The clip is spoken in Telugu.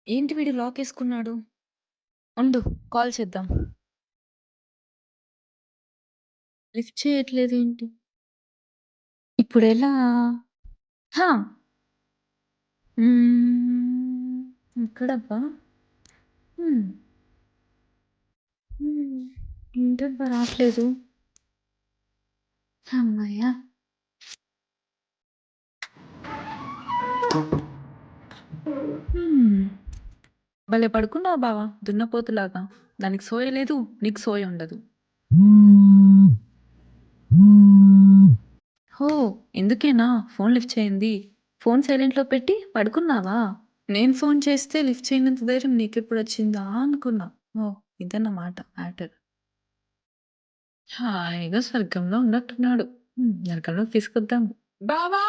ఏంటి వీడు లాకేసుకున్నాడు? ఉండు. కాల్ చేద్దాం. లిఫ్ట్ చేయట్లేదేంటి? ఇప్పుడెలా? హా! హ్మ్. ఎక్కడబ్బా? హ్మ్. హ్మ్. ఏంటబ్బా రాట్లేదు. హమ్మయ్య! హ్మ్. భలే పడుకున్నావు బావ దున్నపోతులాగా. దానికి సోయ లేదు, నీకు సోయ ఉండదు. ఓహ్! ఇందుకేనా ఫోన్ లిఫ్ట్ చేయంది? ఫోన్ సైలెంట్‌లో పెట్టి పడుకున్నావా? నేను ఫోన్ చేస్తే లిఫ్ట్ చేయనంత ధైర్యం నీకెప్పుడొచ్చిందా అనుకున్నా. ఓహ్! ఇదన్నమాట మ్యాటర్. హాయిగా స్వర్గంలో ఉన్నట్టున్నాడు. నరకంలోకి తీసుకొద్దాం. బావా!